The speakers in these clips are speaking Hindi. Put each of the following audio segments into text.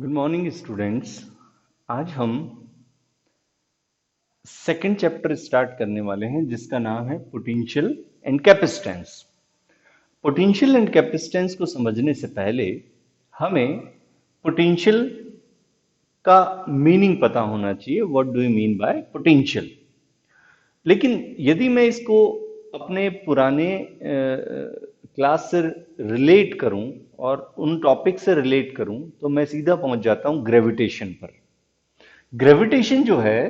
Good morning students. आज हम सेकंड चैप्टर स्टार्ट करने वाले हैं जिसका नाम है potential and capacitance. Potential and capacitance को समझने से पहले हमें पोटेंशियल का मीनिंग पता होना चाहिए। What do you mean by potential. लेकिन यदि मैं इसको अपने पुराने क्लास से रिलेट करूं और उन टॉपिक से रिलेट करूं तो मैं सीधा पहुंच जाता हूं ग्रेविटेशन पर। ग्रेविटेशन जो है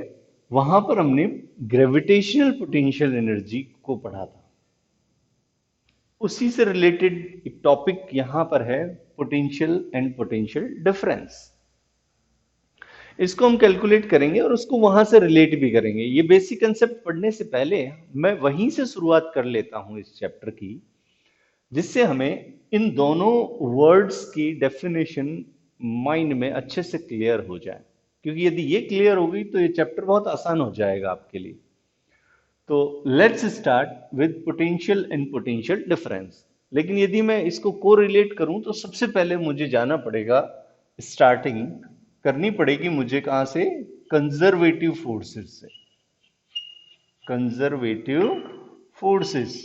वहां पर हमने ग्रेविटेशनल पोटेंशियल एनर्जी को पढ़ा था। उसी से रिलेटेड एक टॉपिक यहां पर है पोटेंशियल एंड पोटेंशियल डिफरेंस। इसको हम कैलकुलेट करेंगे और उसको वहां से रिलेट भी करेंगे। ये बेसिक कंसेप्ट पढ़ने से पहले मैं वहीं से शुरुआत कर लेता हूं इस चैप्टर की, जिससे हमें इन दोनों वर्ड्स की डेफिनेशन माइंड में अच्छे से क्लियर हो जाए। क्योंकि यदि ये क्लियर हो गई तो ये चैप्टर बहुत आसान हो जाएगा आपके लिए। तो let's start with potential and potential difference. लेकिन यदि मैं इसको को रिलेट करूं तो सबसे पहले मुझे जाना पड़ेगा, स्टार्टिंग करनी पड़ेगी मुझे कहां से? कंजर्वेटिव फोर्सेस से। Conservative forces.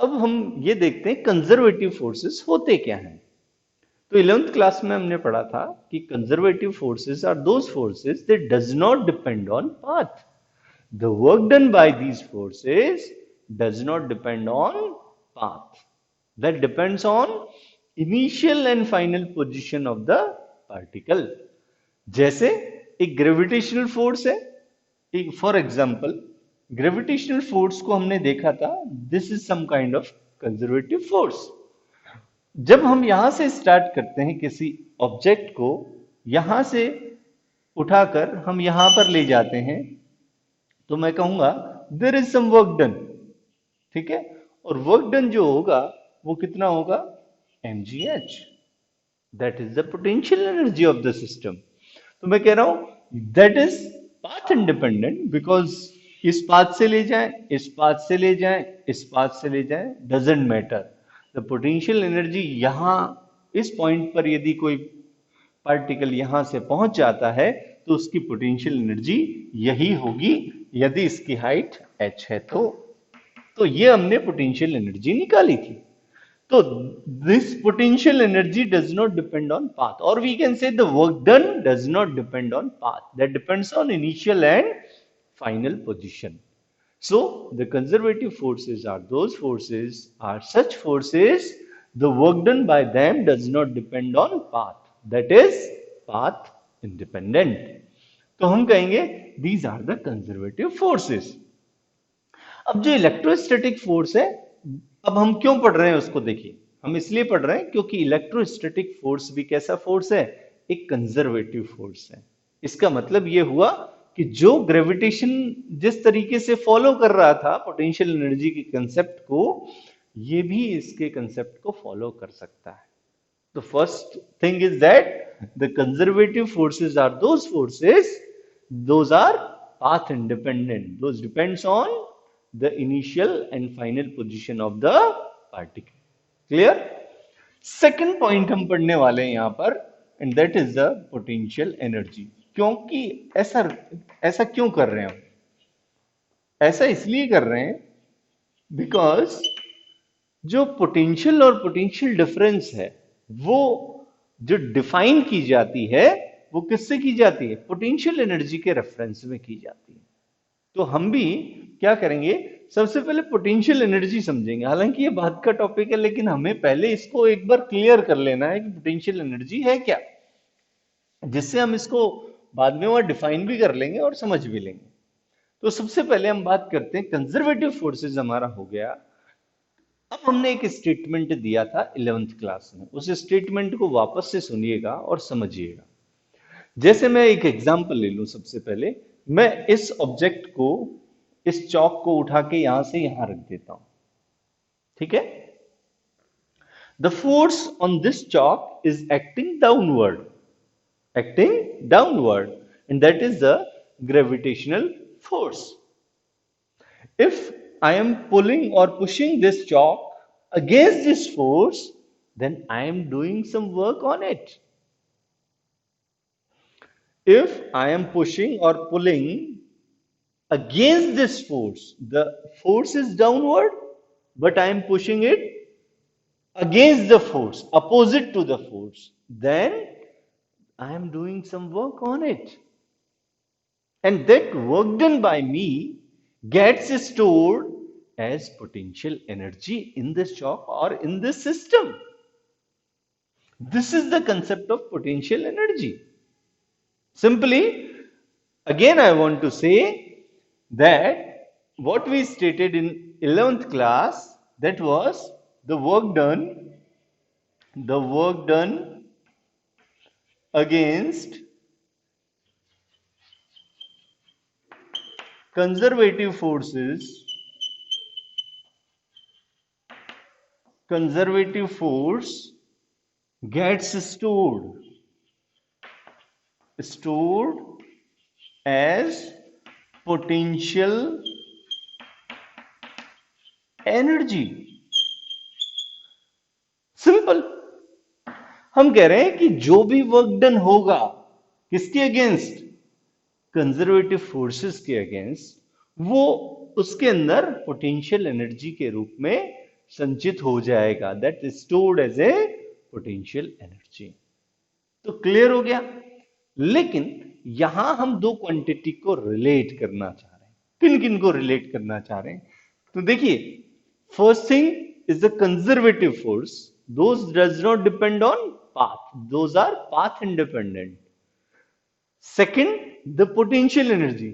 अब हम ये देखते हैं कंजर्वेटिव फोर्सेस होते क्या हैं। तो 11th क्लास में हमने पढ़ा था कि conservative forces are those forces that does not depend on path. The work done by these forces does not depend on path, that depends on initial and final position of the particle. जैसे एक ग्रेविटेशनल फोर्स है, फॉर एग्जाम्पल ग्रेविटेशनल फोर्स को हमने देखा था, this is some kind of conservative force. जब हम यहां से स्टार्ट करते हैं किसी ऑब्जेक्ट को, यहां से उठाकर हम यहां पर ले जाते हैं, तो मैं कहूंगा there is some work done. ठीक है, और वर्क डन जो होगा वो कितना होगा? mgh, that is the potential energy of the system. तो मैं कह रहा हूं that is path independent, because इस पाथ से ले जाएं, इस पाथ से ले जाएं, इस पाथ से ले जाएं, doesn't matter. The potential energy यहां इस पॉइंट पर यदि कोई पार्टिकल यहां से पहुंच जाता है तो उसकी पोटेंशियल एनर्जी यही होगी, यदि इसकी हाइट h है तो ये हमने पोटेंशियल एनर्जी निकाली थी। तो this potential energy does not depend on path, or we can say the work done does not depend on path, that depends on initial and final position. So the conservative forces are those forces, are such forces the work done by them does not depend on path, that is path independent. तो हम कहेंगे these are the conservative forces. अब जो इलेक्ट्रोस्टैटिक फोर्स है, अब हम क्यों पढ़ रहे हैं उसको देखिए। हम इसलिए पढ़ रहे हैं क्योंकि इलेक्ट्रोस्टैटिक फोर्स भी कैसा फोर्स है? एक कंजर्वेटिव फोर्स है। इसका मतलब यह हुआ कि जो ग्रेविटेशन जिस तरीके से फॉलो कर रहा था पोटेंशियल एनर्जी के कंसेप्ट को, ये भी इसके कंसेप्ट को फॉलो कर सकता है। The first thing is that the conservative forces are those forces, those are path independent, those depends on the initial and final position of the particle. Clear? Second point हम पढ़ने वाले हैं यहां पर, and that is the potential energy. क्योंकि ऐसा ऐसा क्यों कर रहे हैं हम? ऐसा इसलिए कर रहे हैं बिकॉज जो पोटेंशियल और पोटेंशियल डिफरेंस है वो जो डिफाइन की जाती है वो किससे की जाती है? पोटेंशियल एनर्जी के रेफरेंस में की जाती है। तो हम भी क्या करेंगे, सबसे पहले पोटेंशियल एनर्जी समझेंगे। हालांकि ये बात का टॉपिक है, लेकिन हमें पहले इसको एक बार क्लियर कर लेना है कि पोटेंशियल एनर्जी है क्या, जिससे हम इसको बाद में वहां डिफाइन भी कर लेंगे और समझ भी लेंगे। तो सबसे पहले हम बात करते हैं कंजर्वेटिव फोर्सेस हमारा हो गया। अब हमने एक स्टेटमेंट दिया था 11th क्लास में, उस स्टेटमेंट को वापस से सुनिएगा और समझिएगा। जैसे मैं एक एग्जांपल ले लूं, सबसे पहले मैं इस ऑब्जेक्ट को, इस चौक को उठा के यहां से यहां रख देता हूं। ठीक है, the force on this Chowk is acting downward and that is the gravitational force. If I am pulling or pushing this chalk against this force, then I am doing some work on it. If I am pushing or pulling against this force, the force is downward, but I am pushing it against the force, opposite to the force, then I am doing some work on it. And that work done by me gets stored as potential energy in this shock or in this system. This is the concept of potential energy. Simply, again, I want to say that what we stated in 11th class, that was the work done against conservative forces, conservative force gets stored as potential energy. Simple, हम कह रहे हैं कि जो भी वर्क डन होगा किसके अगेंस्ट, कंजर्वेटिव फोर्सेस के अगेंस्ट, वो उसके अंदर पोटेंशियल एनर्जी के रूप में संचित हो जाएगा, that is stored as a potential energy. तो क्लियर हो गया। लेकिन यहां हम दो क्वांटिटी को रिलेट करना चाह रहे हैं। किन किन को रिलेट करना चाह रहे हैं? तो देखिए, first thing is the conservative force, those does not depend on path, those are path independent. Second, the potential energy,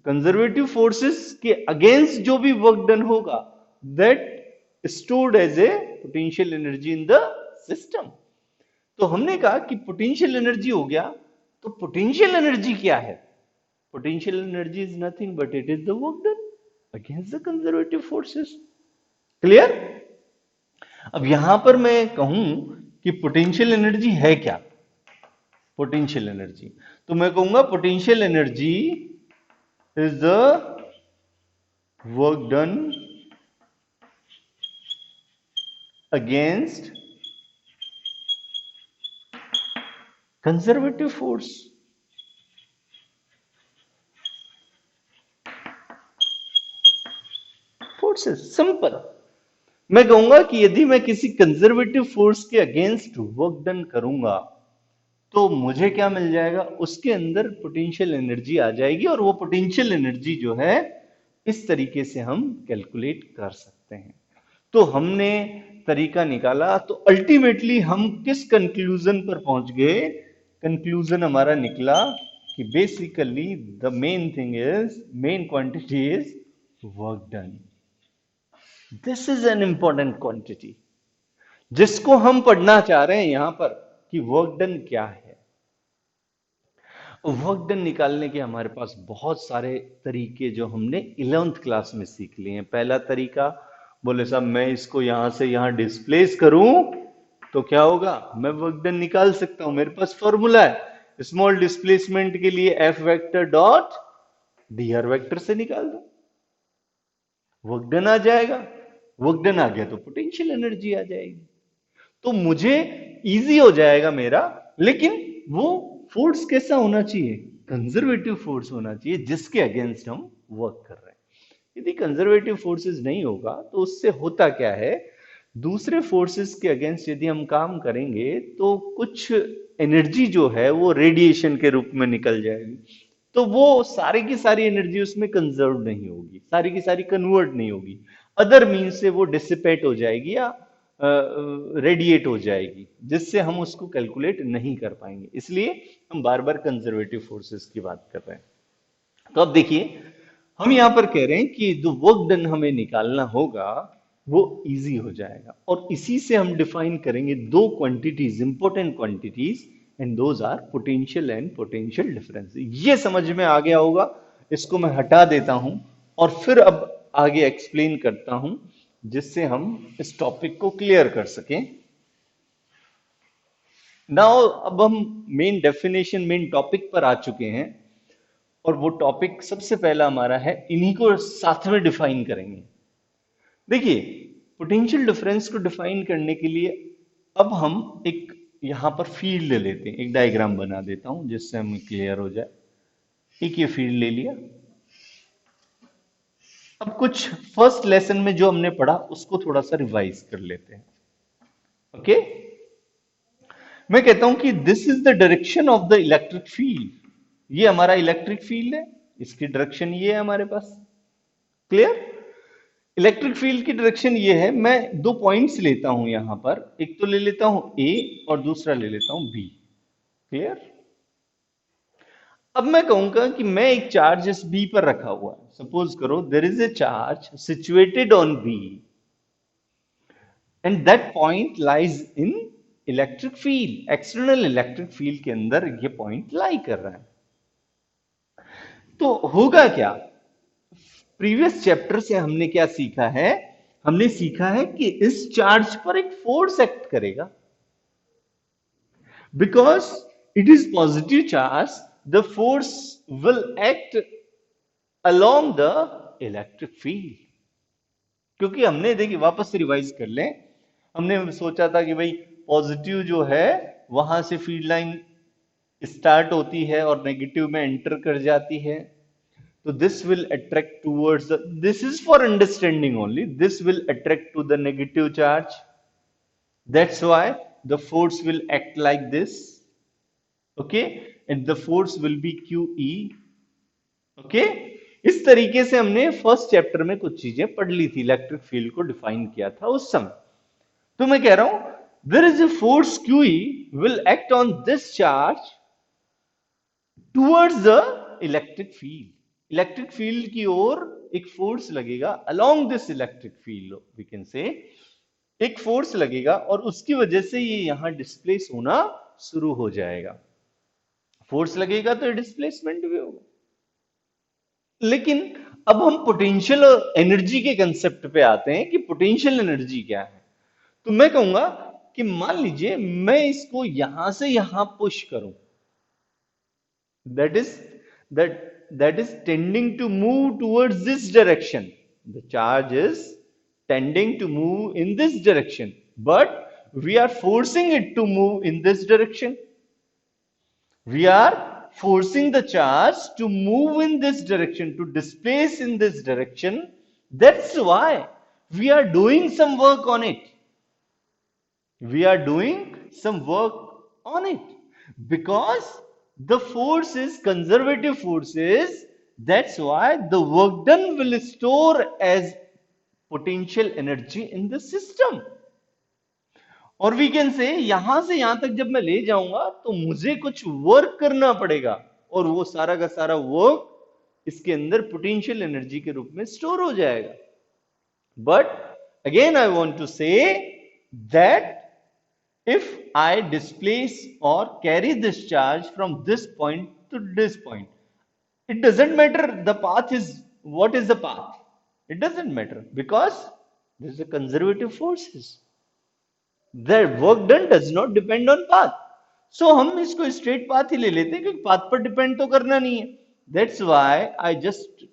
conservative forces के अगेंस्ट जो भी वर्क डन होगा, that stored as a potential energy in the system. तो हमने कहा कि पोटेंशियल एनर्जी हो गया, तो पोटेंशियल एनर्जी क्या है? Potential energy is nothing but it is the work done against the conservative forces. Clear? अब यहां पर मैं कहूं कि पोटेंशियल एनर्जी है क्या? पोटेंशियल एनर्जी, तो मैं कहूंगा potential energy is the work done against conservative force. Forces, simple. मैं कहूंगा कि यदि मैं किसी कंजर्वेटिव फोर्स के अगेंस्ट वर्क डन करूंगा तो मुझे क्या मिल जाएगा? उसके अंदर पोटेंशियल एनर्जी आ जाएगी, और वो पोटेंशियल एनर्जी जो है इस तरीके से हम कैलकुलेट कर सकते हैं। तो हमने तरीका निकाला, तो अल्टीमेटली हम किस कंक्लूजन पर पहुंच गए? कंक्लूजन हमारा निकला कि basically the main thing is, main quantity is work done. This is an important quantity जिसको हम पढ़ना चाह रहे हैं यहां पर कि वर्क डन क्या है। वर्क डन निकालने के हमारे पास बहुत सारे तरीके जो हमने 11th क्लास में सीख लिए हैं। पहला तरीका, बोले साहब मैं इसको यहां से यहां डिस्प्लेस करूं तो क्या होगा? मैं वर्क डन निकाल सकता हूं। मेरे पास फॉर्मूला है, स्मॉल डिस्प्लेसमेंट के लिए F vector dot dr vector से निकाल दो, वर्क डन आ जाएगा। वर्क डन आ गया तो पोटेंशियल एनर्जी आ जाएगी, तो मुझे इजी हो जाएगा मेरा। लेकिन वो फोर्स कैसा होना चाहिए? कंजर्वेटिव फोर्स होना चाहिए जिसके अगेंस्ट हम वर्क कर रहे हैं। यदि कंजर्वेटिव फोर्सेस नहीं होगा तो उससे होता क्या है, दूसरे फोर्सेस के अगेंस्ट यदि हम काम करेंगे तो कुछ एनर्जी जो है वो रेडिएशन के रूप में निकल जाएगी, तो वो सारी की सारी एनर्जी उसमें कंजर्व नहीं होगी, सारी की सारी कन्वर्ट नहीं होगी, अदर मीन्स से वो डिसिपेट हो जाएगी या रेडिएट हो जाएगी, जिससे हम उसको कैलकुलेट नहीं कर पाएंगे। इसलिए हम बार बार कंजर्वेटिव फोर्सेस की बात कर रहे हैं। तो अब देखिए, हम यहां पर कह रहे हैं कि जो वर्क डन हमें निकालना होगा वो इजी हो जाएगा, और इसी से हम डिफाइन करेंगे दो quantities, important quantities, and those are potential and potential difference. ये समझ में आ गया होगा, इसको मैं हटा देता हूं और फिर अब आगे एक्सप्लेन करता हूं जिससे हम इस टॉपिक को क्लियर कर सकें। नाउ अब हम मेन डेफिनेशन, मेन टॉपिक पर आ चुके हैं, और वो टॉपिक सबसे पहला हमारा है, इन्हीं को साथ में डिफाइन करेंगे। देखिए, पोटेंशियल डिफरेंस को डिफाइन करने के लिए अब हम एक यहां पर फील्ड ले लेते हैं, एक डायग्राम बना देता हूं जिससे हमें क्लियर हो जाए। एक ये फील्ड ले लिया। अब कुछ फर्स्ट लेसन में जो हमने पढ़ा उसको थोड़ा सा रिवाइज कर लेते हैं। ओके, मैं कहता हूं कि this is the direction of the electric field. ये हमारा इलेक्ट्रिक फील्ड है, इसकी डायरेक्शन ये है हमारे पास। क्लियर? इलेक्ट्रिक फील्ड की डायरेक्शन ये है। मैं दो पॉइंट्स लेता हूं यहां पर, एक तो ले लेता हूं ए और दूसरा ले लेता हूं बी। क्लियर? अब मैं कहूंगा कि मैं एक चार्ज इस बी पर रखा हुआ है। सपोज करो there is a charge situated on B and that point lies in electric field. External electric field के अंदर ये पॉइंट लाई कर रहा है। तो होगा क्या? प्रीवियस चैप्टर से हमने क्या सीखा है? हमने सीखा है कि इस चार्ज पर एक फोर्स एक्ट करेगा। Because it is positive charge, the force will act along the electric field. क्योंकि हमने, देखिए वापस से रिवाइज कर लें, हमने सोचा था कि भाई पॉजिटिव जो है वहां से फील्ड लाइन स्टार्ट होती है और नेगेटिव में एंटर कर जाती है। तो this will attract towards the, this is for understanding only, this will attract to the negative charge. That's why the force will act like this. Okay, and the force will be QE. Okay, इस तरीके से हमने फर्स्ट चैप्टर में कुछ चीजें पढ़ ली थी, इलेक्ट्रिक फील्ड को डिफाइन किया था उस समय। तो मैं कह रहा हूं there is a force QE will act on this charge towards the electric field. Electric field की ओर एक फोर्स लगेगा, along this electric field we can say, एक फोर्स लगेगा और उसकी वजह से ये यहां डिस्प्लेस होना शुरू हो जाएगा। फोर्स लगेगा तो डिस्प्लेसमेंट भी होगा। लेकिन अब हम पोटेंशियल और एनर्जी के कंसेप्ट पे आते हैं कि पोटेंशियल एनर्जी क्या है। तो मैं कहूंगा कि मान लीजिए मैं इसको यहां से यहां पुश करूं, that is tending to move towards this direction. The charge is tending to move in this direction, but we are forcing it to move in this direction. We are forcing the charge to move in this direction, to displace in this direction. That's why we are doing some work on it. We are doing some work on it because the force is conservative forces. That's why the work done will store as potential energy in the system. और वी कैन से यहां से यहां तक जब मैं ले जाऊंगा तो मुझे कुछ वर्क करना पड़ेगा और वो सारा का सारा वर्क इसके अंदर पोटेंशियल एनर्जी के रूप में स्टोर हो जाएगा। But again I want to say that if I displace or carry this charge from this point to this point, it doesn't matter the path is, what is the path? It doesn't matter because there is a conservative forces. The work done does not depend on path. So हम इसको straight path ही ले लेते हैं क्योंकि path पर depend तो करना नहीं है. That's why I just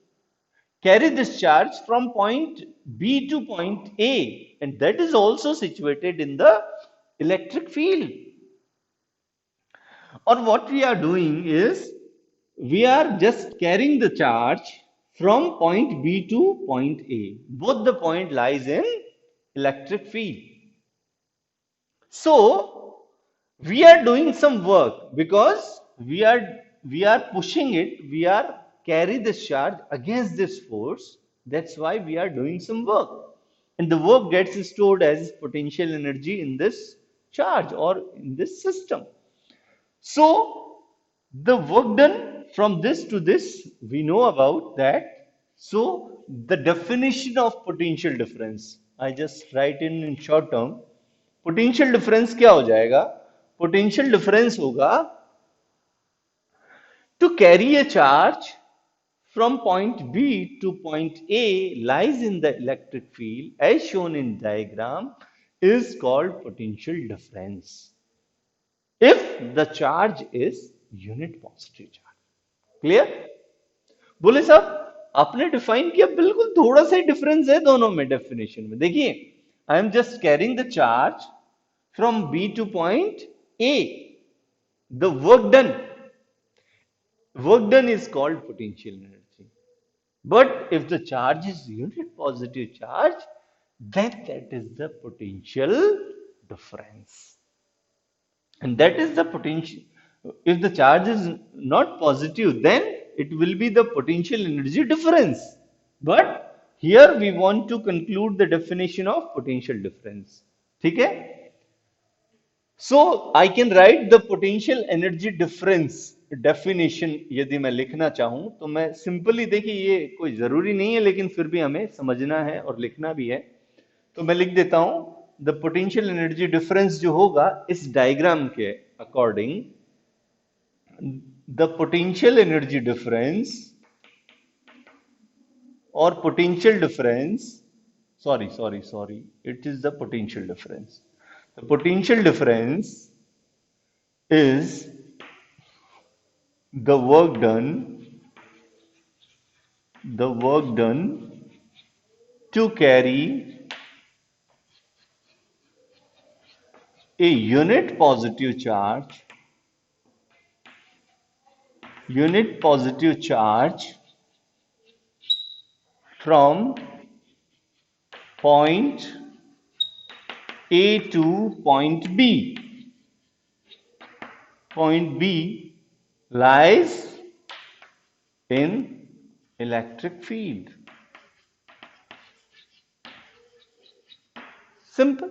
carry this charge from point B to point A, and that is also situated in the electric field. Or what we are doing is we are just carrying the charge from point B to point A. Both the point lies in electric field. So we are doing some work because we are pushing it, we are carry this charge against this force. That's why we are doing some work, and the work gets stored as potential energy in this charge or in this system. So the work done from this to this, we know about that. So the definition of potential difference, I just write in short term. Potential difference क्या हो जाएगा? Potential difference होगा to carry a charge from point B to point A lies in the electric field as shown in diagram is called potential difference if the charge is unit positive charge. Clear? बोले साहब आपने डिफाइन किया, बिल्कुल थोड़ा सा ही डिफरेंस है दोनों में डेफिनेशन में। देखिए I am just carrying the charge from B to point A. The work done is called potential energy. But if the charge is unit positive charge, then that is the potential difference. And that is the potential. If the charge is not positive, then it will be the potential energy difference. But here we want to conclude the definition of potential difference. ठीक है? So I can write the potential energy difference definition यदि मैं लिखना चाहूं तो मैं सिंपली, देखिए ये कोई जरूरी नहीं है लेकिन फिर भी हमें समझना है और लिखना भी है, तो मैं लिख देता हूं द पोटेंशियल एनर्जी डिफरेंस जो होगा इस डायग्राम के according, the potential energy difference और potential difference, sorry, it is the potential difference. The potential difference is the work done to carry a unit positive charge from point A to point B. Point B lies in electric field. Simple.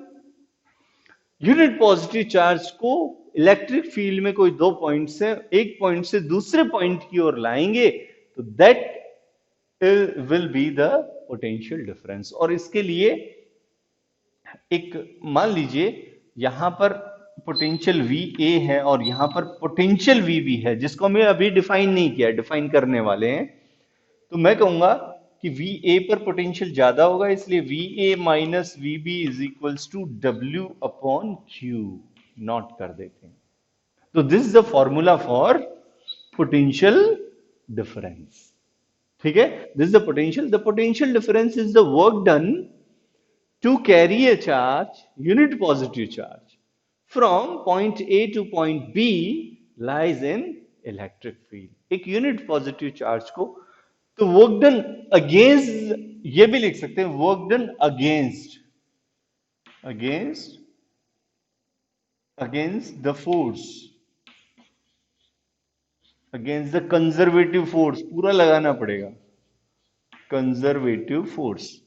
Unit positive charge को इलेक्ट्रिक फील्ड में कोई दो पॉइंट से, एक पॉइंट से दूसरे पॉइंट की ओर लाएंगे तो that will be the potential difference. और इसके लिए एक मान लीजिए यहां पर पोटेंशियल VA है और यहां पर पोटेंशियल VB है, जिसको हमने अभी डिफाइन नहीं किया, डिफाइन करने वाले हैं. तो मैं कहूंगा कि VA पर पोटेंशियल ज्यादा होगा, इसलिए VA minus VB is equals to W upon Q nought कर देते हैं. तो this is the formula for potential difference. ठीक है, this is the potential difference is the work done to carry a charge, unit positive charge, from point A to point B lies in electric field. एक यूनिट पॉजिटिव चार्ज को, तो वर्क डन अगेंस्ट, ये भी लिख सकते हैं work done against the force, against the conservative force, पूरा लगाना पड़ेगा, conservative force.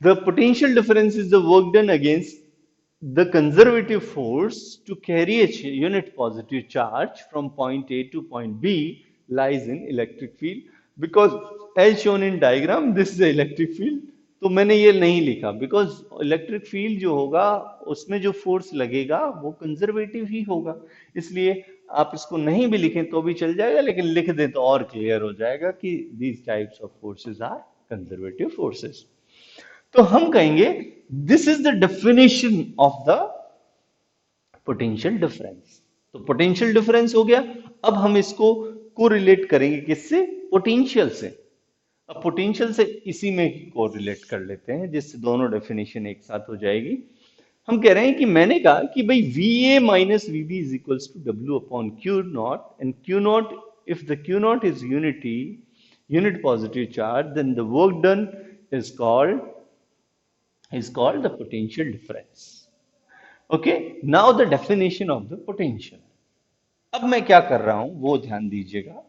The potential difference is the work done against the conservative force to carry a unit positive charge from point A to point B lies in electric field. Because as shown in diagram, this is the electric field. तो मैंने ये नहीं लिखा because electric field जो होगा उसमें जो force लगेगा वो कंजर्वेटिव ही होगा, इसलिए आप इसको नहीं भी लिखें तो भी चल जाएगा, लेकिन लिख दें तो और क्लियर हो जाएगा कि these types of forces are conservative forces. तो हम कहेंगे this is the definition of the potential difference. तो पोटेंशियल डिफरेंस हो गया. अब हम इसको कोरिलेट करेंगे किससे? पोटेंशियल से. अब पोटेंशियल से इसी में कोरिलेट कर लेते हैं जिससे दोनों डेफिनेशन एक साथ हो जाएगी. हम कह रहे हैं कि मैंने कहा कि भाई VA minus VB is equals to W upon Q nought, and Q nought, if the Q nought is unit positive charge, then the work done is called the potential difference. Okay, now the definition of the potential. अब मैं क्या कर रहा हूं वो ध्यान दीजिएगा.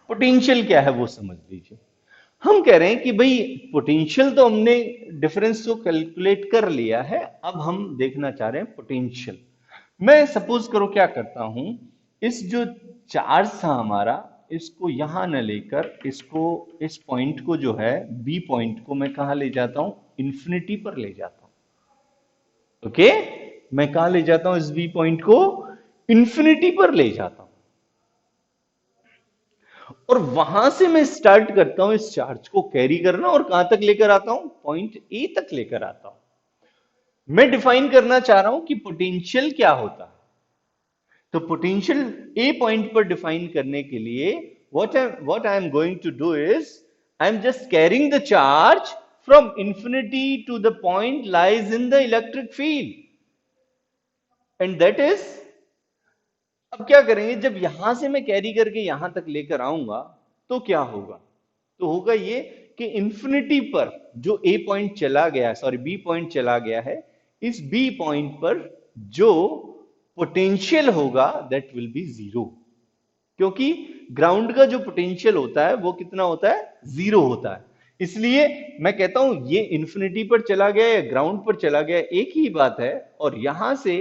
पोटेंशियल क्या है वो समझ लीजिए. हम कह रहे हैं कि भाई पोटेंशियल तो हमने डिफरेंस तो कैलकुलेट कर लिया है, अब हम देखना चाह रहे हैं पोटेंशियल. मैं सपोज करो क्या करता हूं, इस जो चार्ज था हमारा, इसको यहां न लेकर इसको, इस पॉइंट को जो है बी पॉइंट को मैं कहां ले जाता हूं? इन्फिनिटी पर ले जाता हूं. ओके, मैं कहां ले जाता हूं? इस बी पॉइंट को इन्फिनिटी पर ले जाता हूं और वहां से मैं स्टार्ट करता हूं इस चार्ज को कैरी करना और कहां तक लेकर आता हूं? पॉइंट ए तक लेकर आता हूं. मैं डिफाइन करना चाह रहा हूं कि पोटेंशियल क्या होता है. तो पोटेंशियल ए पॉइंट पर डिफाइन करने के लिए what I am going to do is I am just carrying the charge from infinity to the point lies in the electric field, and that is, अब क्या करेंगे, जब यहां से मैं कैरी करके यहां तक लेकर आऊंगा तो क्या होगा, तो होगा ये कि इंफिनिटी पर जो ए पॉइंट चला गया, सॉरी बी पॉइंट चला गया है, इस बी पॉइंट पर जो पोटेंशियल होगा दैट विल बी जीरो, क्योंकि ग्राउंड का जो पोटेंशियल होता है वो कितना होता है, जीरो होता है। इसलिए मैं कहता हूं ये इंफिनिटी पर चला गया या ग्राउंड पर चला गया एक ही बात है, और यहां से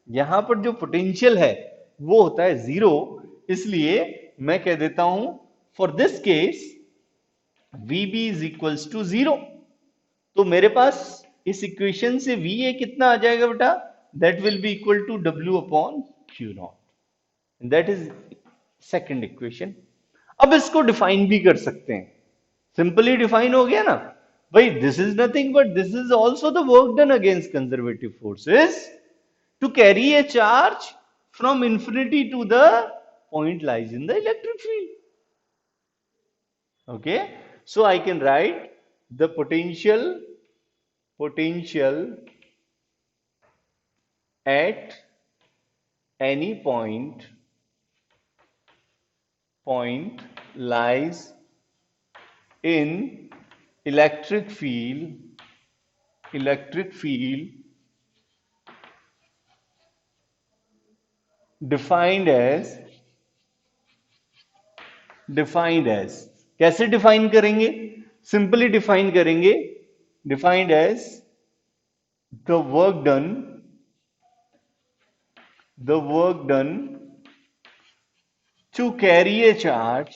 यहां पर जो पोटेंशियल है वो होता है जीरो। इसलिए मैं कह देता हूं for this case VB is equals to zero. तो मेरे पास इस इक्वेशन से VA कितना आ जाएगा बेटा, that will be equal to W upon Q nought, that is second equation. अब इसको डिफाइन भी कर सकते हैं, सिंपली डिफाइन हो गया ना भाई, this is nothing but this is also the work done against conservative forces to carry a charge from infinity to the point lies in the electric field. Okay, so I can write the potential at any point lies in electric field defined as कैसे डिफाइन करेंगे, सिंपली डिफाइन करेंगे, defined as the work done to carry a charge,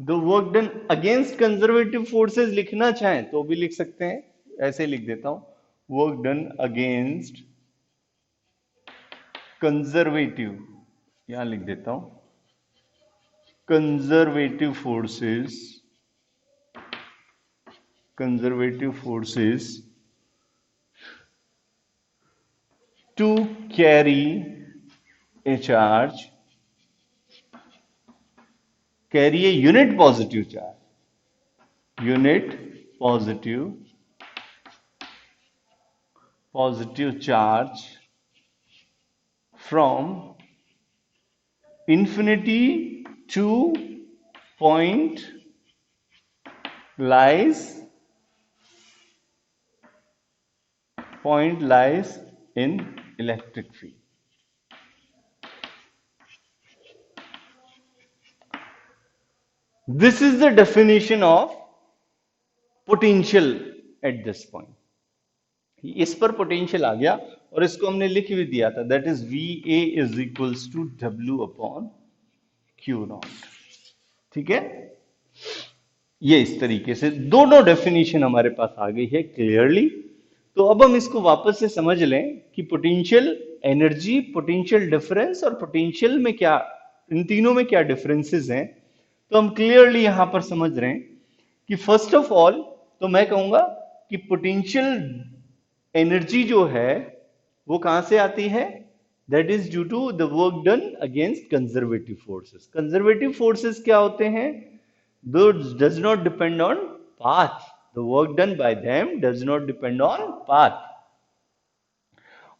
the work done against conservative forces लिखना चाहें तो भी लिख सकते हैं, ऐसे लिख देता हूं, वर्क डन अगेंस्ट कंजर्वेटिव, यहां लिख देता हूं, conservative forces to carry a charge, carry a unit positive charge from infinity to point lies in electric field. This is the definition of potential at this point. इस पर पोटेंशियल आ गया और इसको हमने लिख भी दिया था, that is VA is equals to W upon Q nought. ठीक है, ये इस तरीके से दोनों डेफिनेशन हमारे पास आ गई है क्लियरली। तो अब हम इसको वापस से समझ लें कि पोटेंशियल एनर्जी, पोटेंशियल डिफरेंस और पोटेंशियल में क्या, इन तीनों में क्या डिफरेंसेस हैं। तो हम क्लियरली यहां पर समझ रहे हैं कि फर्स्ट ऑफ ऑल तो मैं कहूंगा कि पोटेंशियल एनर्जी जो है वो कहां से आती है, that is due to the work done against conservative forces. Conservative forces क्या होते हैं, those does not depend on path, the work done by them does not depend on path।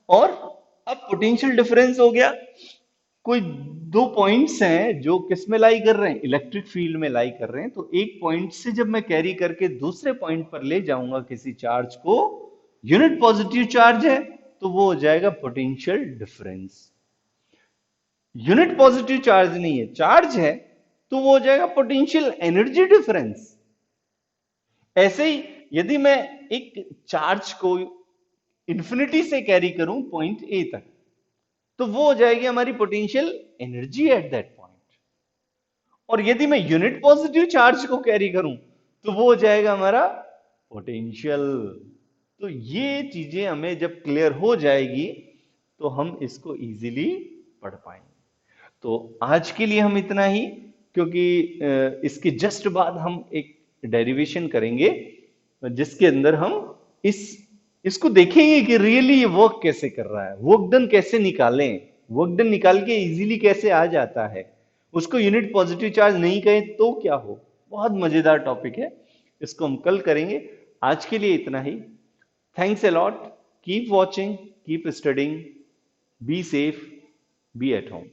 और अब पोटेंशियल डिफरेंस हो गया, कोई दो पॉइंट्स हैं जो किस में लाई कर रहे हैं, इलेक्ट्रिक फील्ड में लाई कर रहे हैं। तो एक पॉइंट से जब मैं कैरी करके दूसरे पॉइंट पर ले जाऊंगा किसी चार्ज को, यूनिट पॉजिटिव चार्ज है तो वो हो जाएगा potential difference. Unit positive charge नहीं है, चार्ज है तो वो हो जाएगा पोटेंशियल एनर्जी डिफरेंस। ऐसे ही यदि मैं एक चार्ज को इंफिनिटी से कैरी करूं पॉइंट ए तक, तो वो हो जाएगी हमारी potential energy at that point. और यदि मैं यूनिट पॉजिटिव चार्ज को कैरी करूं तो वो हो जाएगा हमारा पोटेंशियल। तो ये चीजें हमें जब क्लियर हो जाएगी तो हम इसको इजीली पढ़ पाएंगे। तो आज के लिए हम इतना ही, क्योंकि इसके जस्ट बाद हम एक डेरिवेशन करेंगे जिसके अंदर हम इसको देखेंगे कि रियली ये वर्क कैसे कर रहा है, वर्क डन कैसे निकालें, वर्क डन निकाल के इजीली कैसे आ जाता है, उसको यूनिट पॉजिटिव चार्ज नहीं कहें तो क्या हो, बहुत मजेदार टॉपिक है, इसको हम कल करेंगे। आज के लिए इतना ही। Thanks a lot, keep watching, keep studying, be safe, be at home.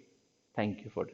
Thank you for